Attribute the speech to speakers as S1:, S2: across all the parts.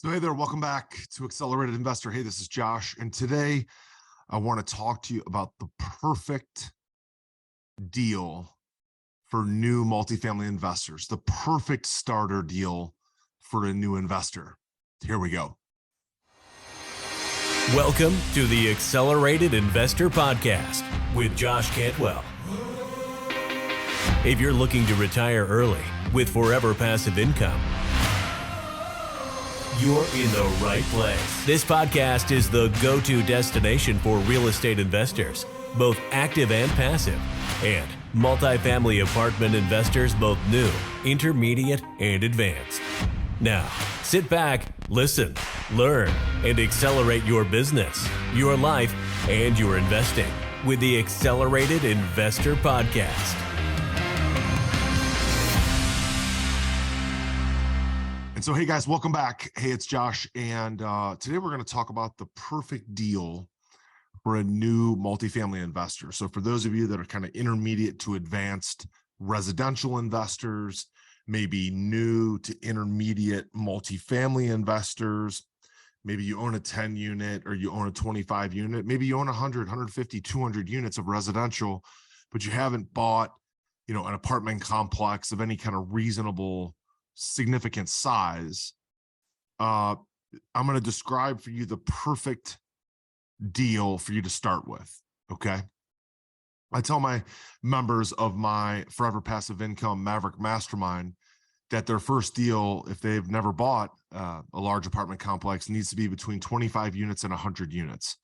S1: So hey there, welcome back to Accelerated Investor. Hey, this is Josh, and today I want to talk to you about the perfect deal for new multifamily investors, the perfect starter deal for a new investor. Here we go.
S2: Welcome to the Accelerated Investor Podcast with Josh Cantwell. If you're looking to retire early with forever passive income, you're in the right place. This podcast is the go-to destination for real estate investors, both active and passive, and multifamily apartment investors, both new, intermediate, and advanced. Now, sit back, listen, learn, and accelerate your business, your life, and your investing with the Accelerated Investor Podcast.
S1: So, hey guys, welcome back. Hey, it's Josh. And today we're going to talk about the perfect deal for a new multifamily investor. So for those of you that are kind of intermediate to advanced residential investors, maybe new to intermediate multifamily investors, maybe you own a 10 unit or you own a 25 unit, maybe you own 100, 150, 200 units of residential, but you haven't bought, an apartment complex of any kind of reasonable significant size. I'm going to describe for you the perfect deal for you to start with. Okay. I tell my members of my Forever Passive Income Maverick Mastermind that their first deal, if they've never bought a large apartment complex, needs to be between 25 units and 100 units.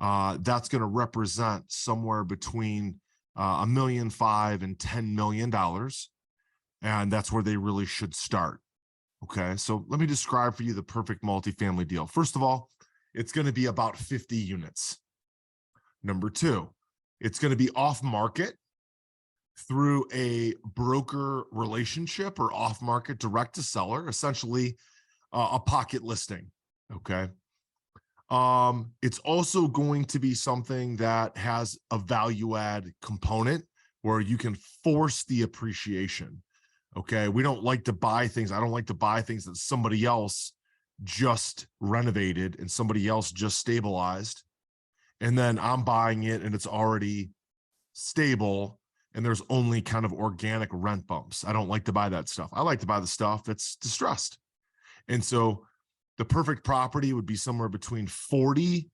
S1: That's going to represent somewhere between $1.5 million and $10 million. And that's where they really should start. Okay, so let me describe for you the perfect multifamily deal. First of all, it's going to be about 50 units. Number two, it's going to be off market through a broker relationship or off market direct to seller, essentially a pocket listing. Okay. It's also going to be something that has a value add component where you can force the appreciation. Okay, we don't like to buy things. I don't like to buy things that somebody else just renovated and somebody else just stabilized. And then I'm buying it and it's already stable and there's only kind of organic rent bumps. I don't like to buy that stuff. I like to buy the stuff that's distressed. And so the perfect property would be somewhere between 40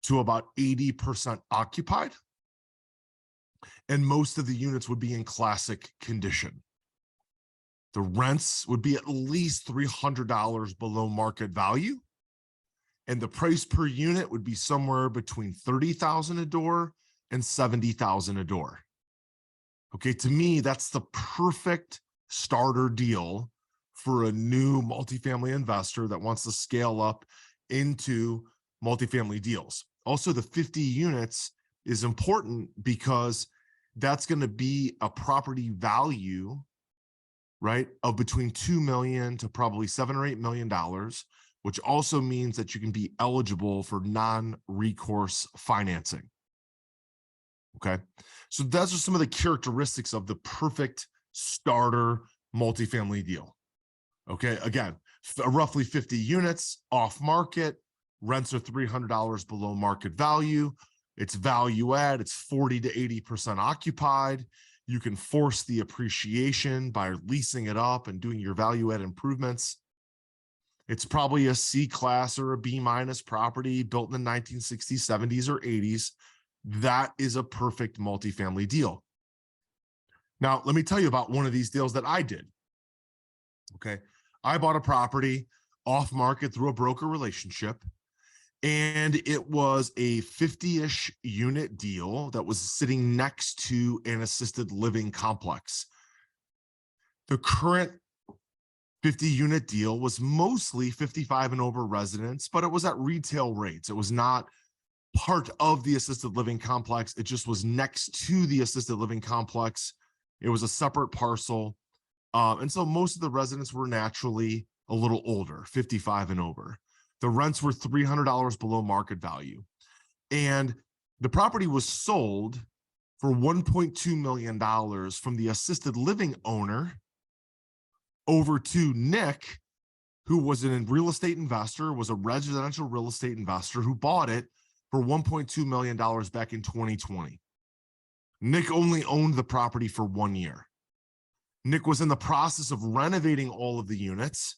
S1: to about 80% occupied. And most of the units would be in classic condition. The rents would be at least $300 below market value. And the price per unit would be somewhere between $30,000 a door and $70,000 a door. Okay, to me, that's the perfect starter deal for a new multifamily investor that wants to scale up into multifamily deals. Also, the 50 units is important because that's going to be a property value, right, of between $2 million to probably $7 or $8 million, which also means that you can be eligible for non-recourse financing. Okay, so those are some of the characteristics of the perfect starter multifamily deal. Okay, again, roughly 50 units off market, rents are $300 below market value. It's value add, it's 40 to 80% occupied. You can force the appreciation by leasing it up and doing your value add improvements. It's probably a C class or a B minus property built in the 1960s, 70s, or 80s. That is a perfect multifamily deal. Now, let me tell you about one of these deals that I did. Okay. I bought a property off market through a broker relationship. And it was a 50-ish unit deal that was sitting next to an assisted living complex. The current 50 unit deal was mostly 55 and over residents, but it was at retail rates. It was not part of the assisted living complex. It just was next to the assisted living complex. It was a separate parcel. And so most of the residents were naturally a little older, 55 and over. The rents were $300 below market value. And the property was sold for $1.2 million from the assisted living owner over to Nick, who was a real estate investor, was a residential real estate investor who bought it for $1.2 million back in 2020. Nick only owned the property for 1 year. Nick was in the process of renovating all of the units.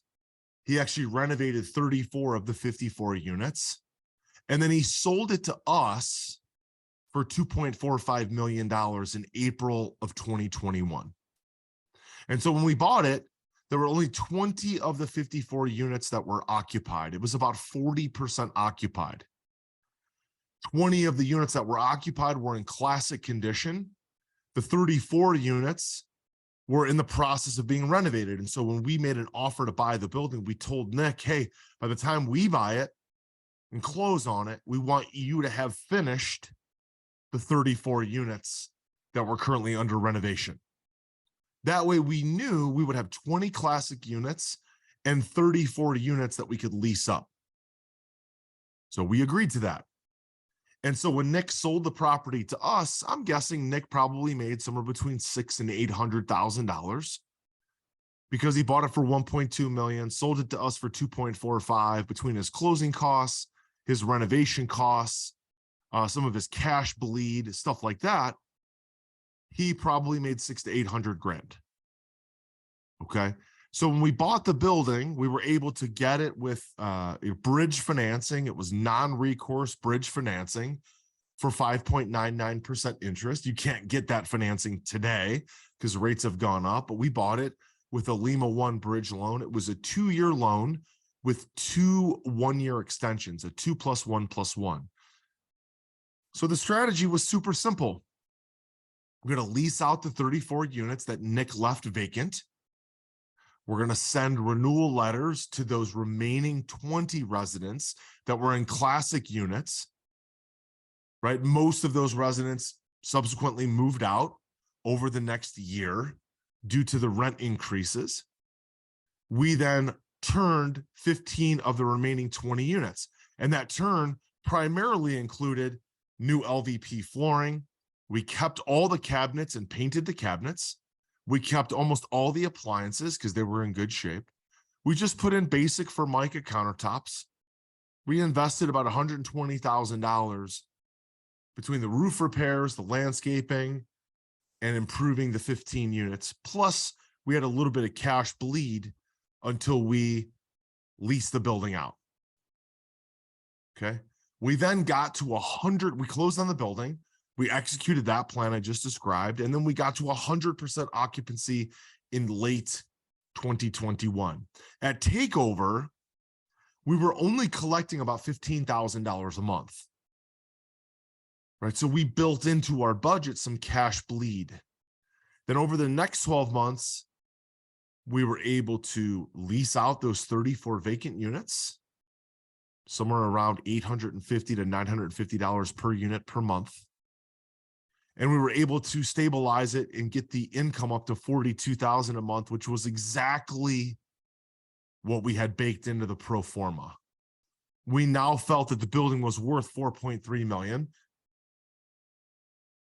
S1: He actually renovated 34 of the 54 units. And then he sold it to us for $2.45 million in April of 2021. And so when we bought it, there were only 20 of the 54 units that were occupied. It was about 40% occupied. 20 of the units that were occupied were in classic condition. The 34 units were in the process of being renovated. And so when we made an offer to buy the building, we told Nick, hey, by the time we buy it and close on it, we want you to have finished the 34 units that were currently under renovation. That way we knew we would have 20 classic units and 34 units that we could lease up. So we agreed to that. And so when Nick sold the property to us, I'm guessing Nick probably made somewhere between $600,000 and $800,000 because he bought it for $1.2 million, sold it to us for $2.45 between his closing costs, his renovation costs, some of his cash bleed, stuff like that. He probably made $600,000 to $800,000. Okay. So when we bought the building, we were able to get it with a bridge financing. It was non-recourse bridge financing for 5.99% interest. You can't get that financing today because rates have gone up, but we bought it with a Lima One bridge loan. It was a 2-year loan with 2 one-year extensions, a 2+1+1. So the strategy was super simple. We're going to lease out the 34 units that Nick left vacant. We're going to send renewal letters to those remaining 20 residents that were in classic units, right? Most of those residents subsequently moved out over the next year due to the rent increases. We then turned 15 of the remaining 20 units, and that turn primarily included new LVP flooring. We kept all the cabinets and painted the cabinets. We kept almost all the appliances because they were in good shape. We just put in basic Formica countertops. We invested about $120,000 between the roof repairs, the landscaping, and improving the 15 units. Plus, we had a little bit of cash bleed until we leased the building out. Okay. We then got to 100. We closed on the building. We executed that plan I just described, and then we got to 100% occupancy in late 2021. At takeover, we were only collecting about $15,000 a month, right? So we built into our budget some cash bleed. Then over the next 12 months, we were able to lease out those 34 vacant units, somewhere around $850 to $950 per unit per month. And we were able to stabilize it and get the income up to $42,000 a month, which was exactly what we had baked into the pro forma. We now felt that the building was worth $4.3 million.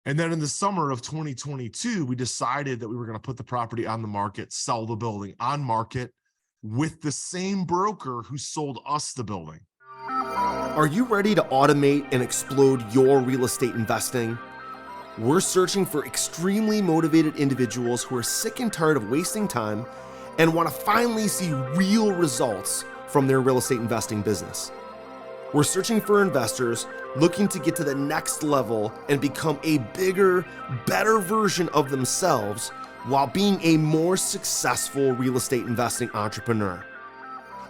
S1: And then in the summer of 2022, we decided that we were going to put the property on the market, sell the building on market with the same broker who sold us the building.
S3: Are you ready to automate and explode your real estate investing? We're searching for extremely motivated individuals who are sick and tired of wasting time and want to finally see real results from their real estate investing business. We're searching for investors looking to get to the next level and become a bigger, better version of themselves while being a more successful real estate investing entrepreneur.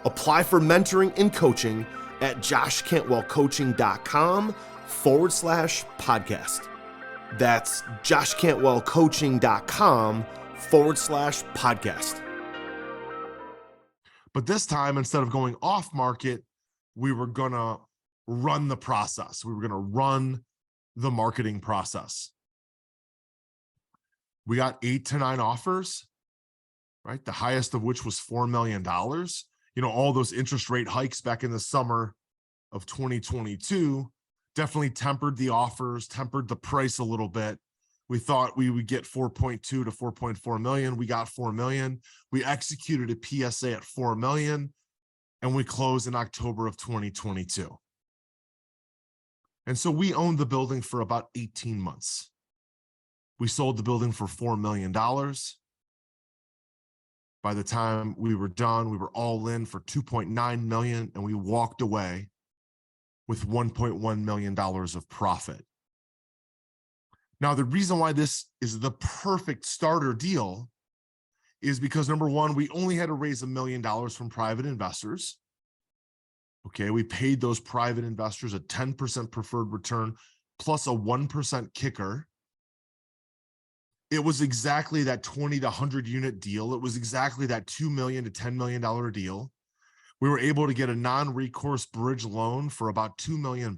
S3: Apply for mentoring and coaching at joshcantwellcoaching.com/podcast. That's joshcantwellcoaching.com/podcast.
S1: But this time, instead of going off market, we were going to run the process. We were going to run the marketing process. We got 8 to 9 offers, right? The highest of which was $4 million. You know, all those interest rate hikes back in the summer of 2022 definitely tempered the offers, tempered the price a little bit. We thought we would get 4.2 to 4.4 million. We got 4 million. We executed a PSA at 4 million. and we closed in October of 2022. And so we owned the building for about 18 months. We sold the building for $4 million. By the time we were done, we were all in for $2.9 million, and we walked away with $1.1 million of profit. Now, the reason why this is the perfect starter deal is because, number one, we only had to raise $1 million from private investors. Okay, we paid those private investors a 10% preferred return plus a 1% kicker. It was exactly that 20 to 100 unit deal. It was exactly that $2 million to $10 million deal. We were able to get a non-recourse bridge loan for about $2 million.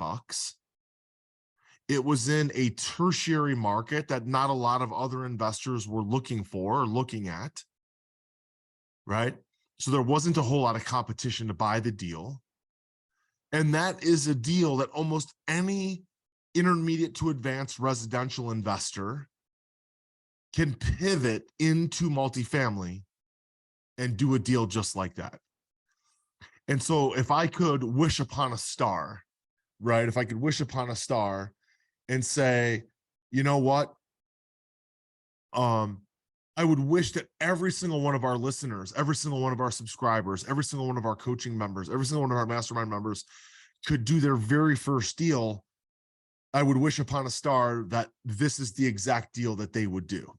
S1: It was in a tertiary market that not a lot of other investors were looking for or looking at, right? So there wasn't a whole lot of competition to buy the deal. And that is a deal that almost any intermediate to advanced residential investor can pivot into multifamily and do a deal just like that. And so if I could wish upon a star, right? If I could wish upon a star and say, you know what? I would wish that every single one of our listeners, every single one of our subscribers, every single one of our coaching members, every single one of our mastermind members could do their very first deal. I would wish upon a star that this is the exact deal that they would do.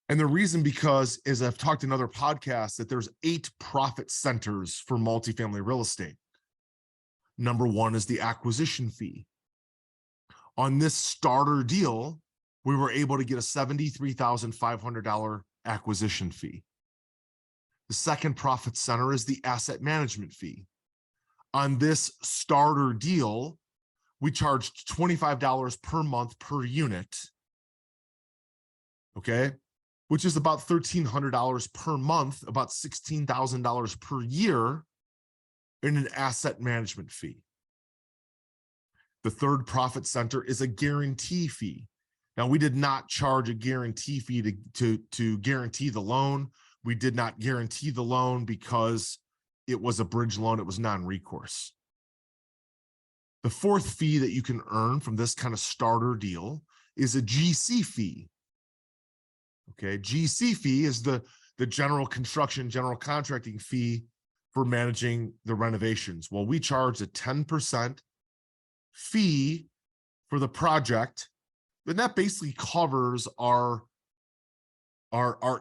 S1: And the reason, because as I've talked in other podcasts, that there's 8 profit centers for multifamily real estate. Number one is the acquisition fee. On this starter deal, we were able to get a $73,500 acquisition fee. The second profit center is the asset management fee. On this starter deal, we charged $25 per month per unit, okay, which is about $1,300 per month, about $16,000 per year in an asset management fee. The third profit center is a guarantee fee. Now, we did not charge a guarantee fee to guarantee the loan. We did not guarantee the loan because it was a bridge loan. It was non-recourse. The fourth fee that you can earn from this kind of starter deal is a GC fee. Okay, GC fee is the general construction, general contracting fee for managing the renovations. Well, we charge a 10% fee for the project, and that basically covers our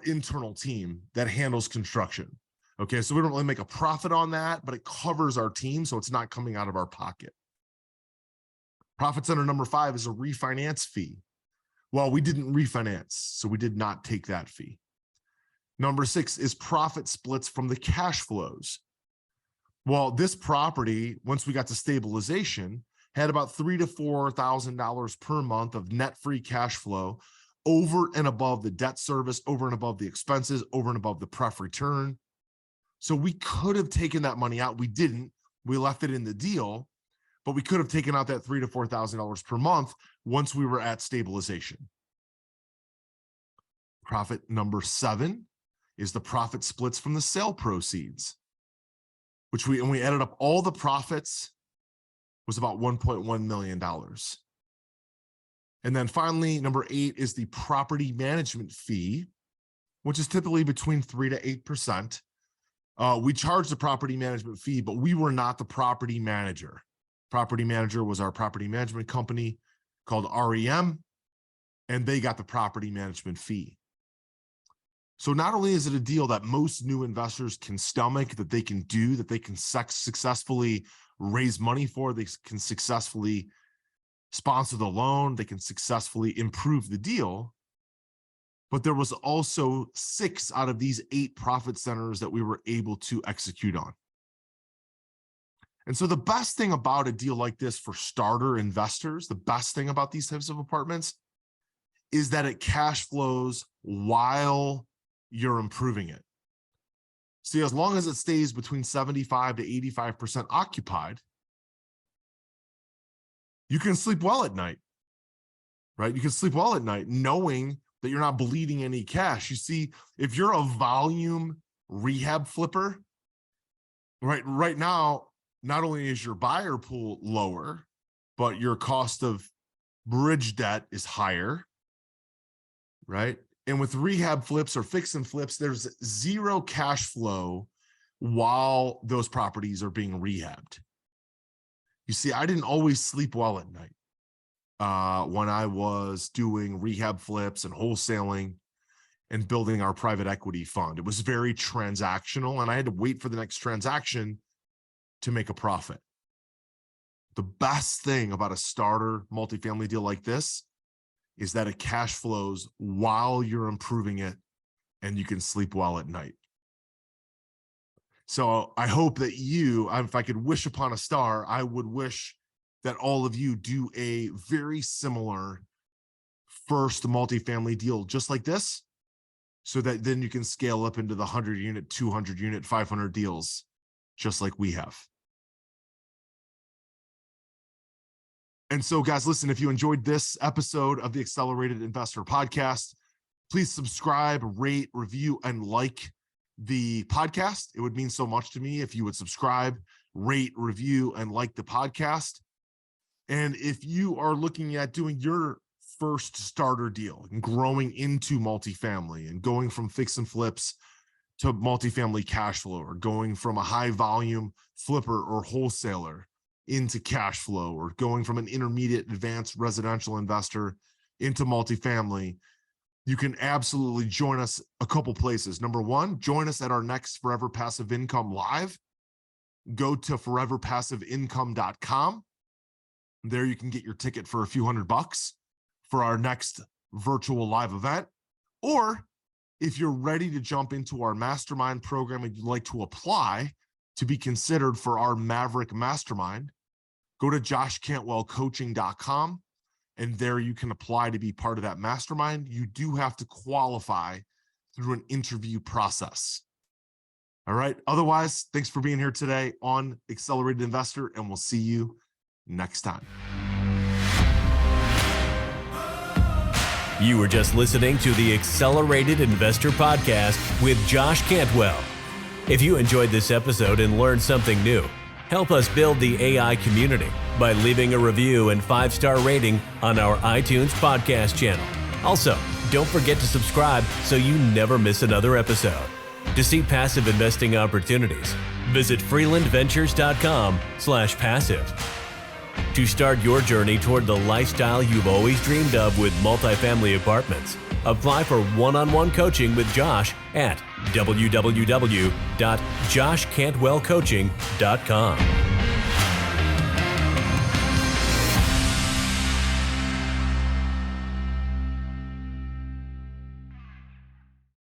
S1: internal team that handles construction. Okay, so we don't really make a profit on that, but it covers our team, so it's not coming out of our pocket. Profit center number 5 is a refinance fee. Well, we didn't refinance, so we did not take that fee. Number 6 is profit splits from the cash flows. Well, this property, once we got to stabilization, had about $3,000 to $4,000 per month of net free cash flow over and above the debt service, over and above the expenses, over and above the pref return. So we could have taken that money out. We didn't. We left it in the deal, but we could have taken out that $3,000 to $4,000 per month once we were at stabilization. Profit number 7 is the profit splits from the sale proceeds, which we added up all the profits, was about $1.1 million. And then finally, number 8 is the property management fee, which is typically between 3 to 8%. We charged the property management fee, but we were not the property manager. Property manager was our property management company called REM, and they got the property management fee. So not only is it a deal that most new investors can stomach, that they can do, that they can successfully raise money for, they can successfully sponsor the loan, they can successfully improve the deal. But there was also 6 out of these 8 profit centers that we were able to execute on. And so the best thing about a deal like this for starter investors, the best thing about these types of apartments is that it cash flows while you're improving it. See, as long as it stays between 75 to 85% occupied, you can sleep well at night, right? You can sleep well at night knowing that you're not bleeding any cash. You see, if you're a volume rehab flipper, Right now, not only is your buyer pool lower, but your cost of bridge debt is higher, right? And with rehab flips or fix and flips, there's zero cash flow while those properties are being rehabbed. You see, I didn't always sleep well at night when I was doing rehab flips and wholesaling and building our private equity fund. It was very transactional, and I had to wait for the next transaction to make a profit. The best thing about a starter multifamily deal like this is that it cash flows while you're improving it and you can sleep well at night. So I hope that you, if I could wish upon a star, I would wish that all of you do a very similar first multifamily deal just like this, so that then you can scale up into the 100 unit, 200 unit, 500 deals, just like we have. And so guys, listen, if you enjoyed this episode of the Accelerated Investor Podcast, please subscribe, rate, review, and like the podcast. It would mean so much to me if you would subscribe, rate, review, and like the podcast. And if you are looking at doing your first starter deal and growing into multifamily and going from fix and flips to multifamily cash flow, or going from a high volume flipper or wholesaler into cash flow, or going from an intermediate advanced residential investor into multifamily, you can absolutely join us a couple places. Number one, join us at our next Forever Passive Income Live. Go to foreverpassiveincome.com. There you can get your ticket for a few $100 for our next virtual live event. Or if you're ready to jump into our mastermind program and you'd like to apply to be considered for our Maverick Mastermind, go to joshcantwellcoaching.com. And there you can apply to be part of that mastermind. You do have to qualify through an interview process. All right. Otherwise, thanks for being here today on Accelerated Investor, and we'll see you next time.
S2: You were just listening to the Accelerated Investor Podcast with Josh Cantwell. If you enjoyed this episode and learned something new, help us build the AI community by leaving a review and 5-star rating on our iTunes podcast channel. Also, don't forget to subscribe so you never miss another episode. To see passive investing opportunities, visit freelandventures.com/passive. To start your journey toward the lifestyle you've always dreamed of with multifamily apartments, apply for one-on-one coaching with Josh at www.joshcantwellcoaching.com.